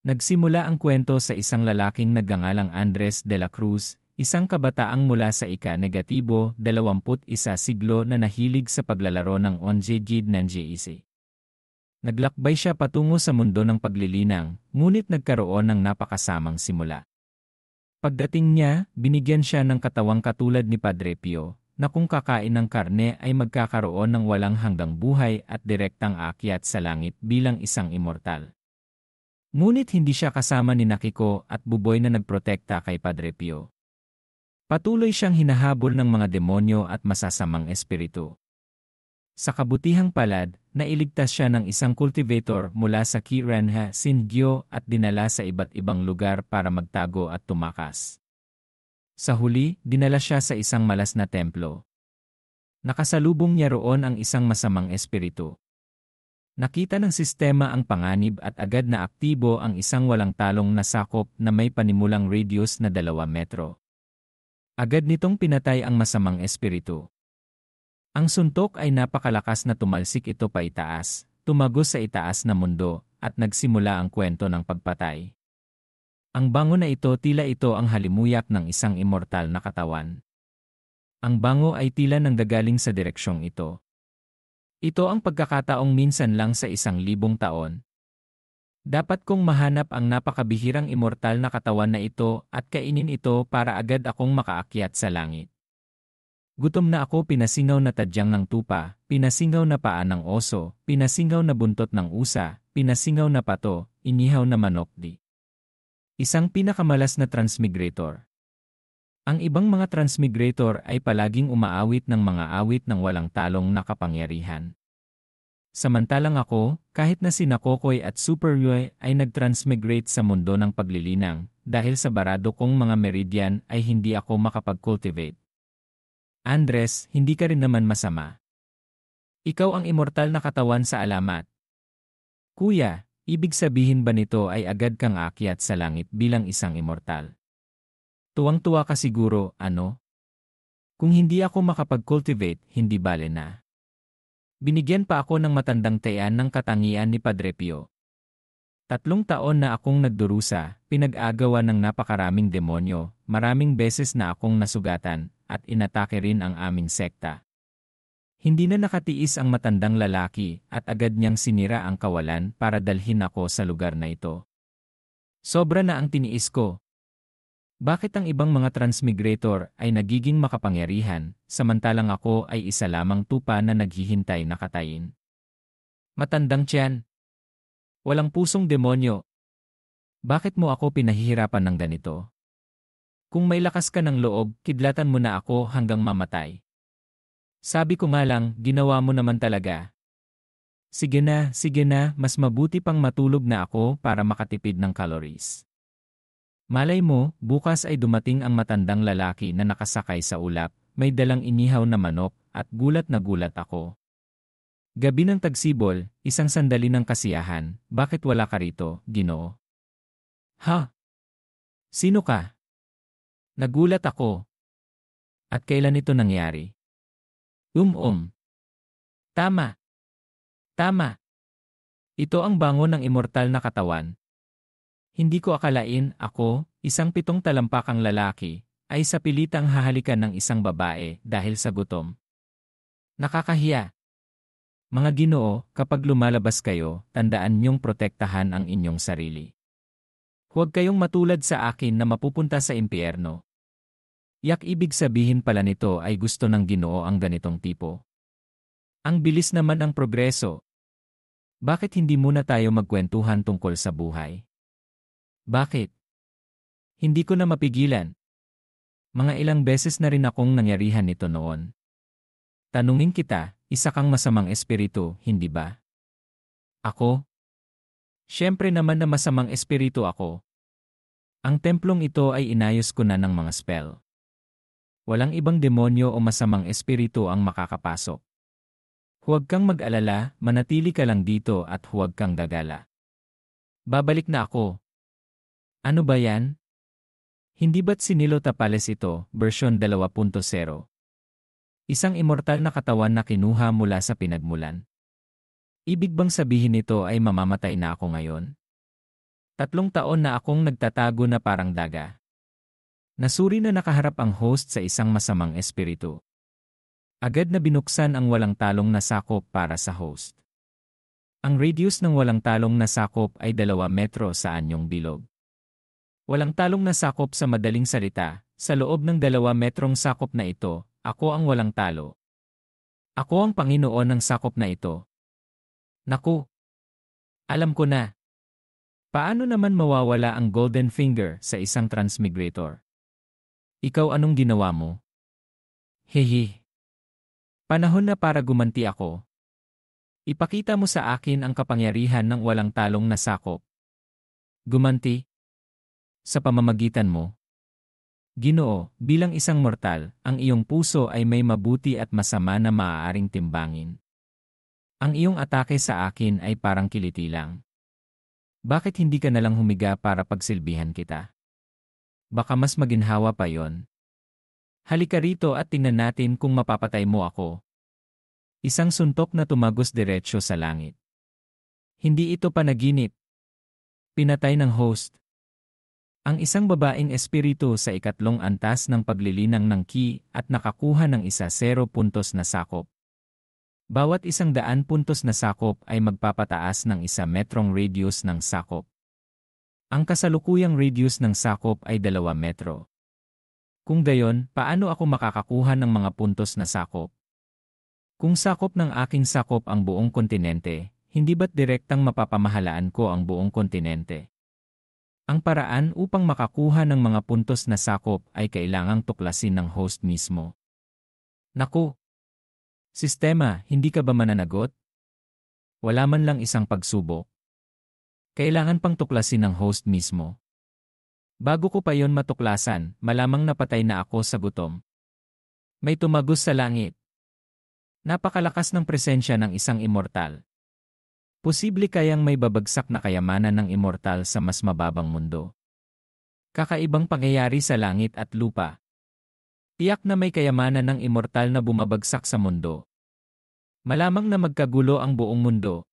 Nagsimula ang kwento sa isang lalaking nagngangalang Andres de la Cruz, isang kabataang mula sa ika-21 siglo na nahilig sa paglalaro ng onjegid ng JEC. Naglakbay siya patungo sa mundo ng paglilinang, ngunit nagkaroon ng napakasamang simula. Pagdating niya, binigyan siya ng katawang katulad ni Padre Pio, na kung kakain ng karne ay magkakaroon ng walang hanggang buhay at direktang aakyat sa langit bilang isang immortal. Ngunit hindi siya kasama ni Nakiko at Buboy na nagprotekta kay Padre Pio. Patuloy siyang hinahabol ng mga demonyo at masasamang espiritu. Sa kabutihang palad, nailigtas siya ng isang cultivator mula sa Kiranha, Singyo at dinala sa iba't ibang lugar para magtago at tumakas. Sa huli, dinala siya sa isang malas na templo. Nakasalubong niya roon ang isang masamang espiritu. Nakita ng sistema ang panganib at agad na aktibo ang isang walang talong na sakop na may panimulang radius na 2 metro. Agad nitong pinatay ang masamang espiritu. Ang suntok ay napakalakas na tumalsik ito pa itaas, tumagos sa itaas na mundo, at nagsimula ang kwento ng pagpatay. Ang bango na ito tila ito ang halimuyak ng isang immortal na katawan. Ang bango ay tila nanggagaling sa direksyong ito. Ito ang pagkakataong minsan lang sa 1,000 taon. Dapat kong mahanap ang napakabihirang immortal na katawan na ito at kainin ito para agad akong makaakyat sa langit. Gutom na ako, pinasingaw na tadyang ng tupa, pinasingaw na paa ng oso, pinasingaw na buntot ng usa, pinasingaw na pato, inihaw na manok di. Isang pinakamalas na transmigrator. Ang ibang mga transmigrator ay palaging umaawit ng mga awit ng walang talong na kapangyarihan. Samantalang ako, kahit na si Nakokoy at Super Yue ay nagtransmigrate sa mundo ng paglilinang, dahil sa barado kong mga meridian ay hindi ako makapag-cultivate. Andres, hindi ka rin naman masama. Ikaw ang immortal na katawan sa alamat. Kuya, ibig sabihin ba nito ay agad kang aakyat sa langit bilang isang immortal? Tuwang-tuwa ka siguro, ano? Kung hindi ako makapag-cultivate, hindi bale na. Binigyan pa ako ng matandang tayan ng katangian ni Padre Pio. 3 taon na akong nagdurusa, pinag-agawan ng napakaraming demonyo, maraming beses na akong nasugatan, at inatake rin ang aming sekta. Hindi na nakatiis ang matandang lalaki at agad niyang sinira ang kawalan para dalhin ako sa lugar na ito. Sobra na ang tiniis ko. Bakit ang ibang mga transmigrator ay nagiging makapangyarihan, samantalang ako ay isa lamang tupa na naghihintay na katayin? Matandang tiyan. Walang pusong demonyo. Bakit mo ako pinahihirapan ng ganito? Kung may lakas ka ng loob, kidlatan mo na ako hanggang mamatay. Sabi ko nga lang, ginawa mo naman talaga. Sige na, mas mabuti pang matulog na ako para makatipid ng calories. Malay mo, bukas ay dumating ang matandang lalaki na nakasakay sa ulap, may dalang inihaw na manok, at gulat na gulat ako. Gabi ng tagsibol, isang sandali ng kasiyahan, bakit wala ka rito, Ginoo? Ha? Sino ka? Nagulat ako. At kailan ito nangyari? Tama. Ito ang bango ng immortal na katawan. Hindi ko akalain ako, isang 7 talampakang lalaki, ay sa pilitang hahalikan ng isang babae dahil sa gutom. Nakakahiya. Mga Ginoo, kapag lumalabas kayo, tandaan niyong protektahan ang inyong sarili. Huwag kayong matulad sa akin na mapupunta sa impyerno. Yak ibig sabihin pala nito ay gusto ng Ginoo ang ganitong tipo. Ang bilis naman ang progreso. Bakit hindi muna tayo magkwentuhan tungkol sa buhay? Bakit? Hindi ko na mapigilan. Mga ilang beses na rin akong nangyarihan nito noon. Tanungin kita, isa kang masamang espiritu, hindi ba? Ako? Siyempre naman na masamang espiritu ako. Ang templong ito ay inayos ko na ng mga spell. Walang ibang demonyo o masamang espiritu ang makakapasok. Huwag kang mag-alala, manatili ka lang dito at huwag kang gagala. Babalik na ako. Ano ba yan? Hindi ba't si Nilo Tapales ito, version 2.0? Isang immortal na katawan na kinuha mula sa pinagmulan. Ibig bang sabihin nito ay mamamatay na ako ngayon? 3 taon na akong nagtatago na parang daga. Nasuri na nakaharap ang host sa isang masamang espiritu. Agad na binuksan ang walang talong na sakop para sa host. Ang radius ng walang talong na sakop ay 2 metro sa anyong bilog. Walang talong na sakop sa madaling salita, sa loob ng 2 metrong sakop na ito, ako ang walang talo. Ako ang Panginoon ng sakop na ito. Naku! Alam ko na. Paano naman mawawala ang golden finger sa isang transmigrator? Ikaw anong ginawa mo? Hehe. Panahon na para gumanti ako. Ipakita mo sa akin ang kapangyarihan ng walang talong na sakop. Gumanti? Sa pamamagitan mo? Ginoo, bilang isang mortal, ang iyong puso ay may mabuti at masama na maaaring timbangin. Ang iyong atake sa akin ay parang kiliti lang. Bakit hindi ka nalang humiga para pagsilbihan kita? Baka mas maginhawa pa yon. Halika rito at tingnan natin kung mapapatay mo ako. Isang suntok na tumagos diretsyo sa langit. Hindi ito panaginip. Pinatay ng host. Ang isang babaeng espiritu sa 2 antas ng paglilinang ng ki at nakakuha ng 10 puntos na sakop. Bawat 100 puntos na sakop ay magpapataas ng 1 metrong radius ng sakop. Ang kasalukuyang radius ng sakop ay 2 metro. Kung gayon, paano ako makakakuha ng mga puntos na sakop? Kung sakop ng aking sakop ang buong kontinente, hindi ba't direktang mapapamahalaan ko ang buong kontinente? Ang paraan upang makakuha ng mga puntos na sakop ay kailangang tuklasin ng host mismo. Naku! Sistema, hindi ka ba mananagot? Wala man lang isang pagsubok. Kailangan pang tuklasin ng host mismo. Bago ko pa yon matuklasan, malamang napatay na ako sa gutom. May tumagos sa langit. Napakalakas ng presensya ng isang immortal. Posible kayang may babagsak na kayamanan ng immortal sa mas mababang mundo. Kakaibang pangyayari sa langit at lupa. Tiyak na may kayamanan ng immortal na bumabagsak sa mundo. Malamang na magkagulo ang buong mundo,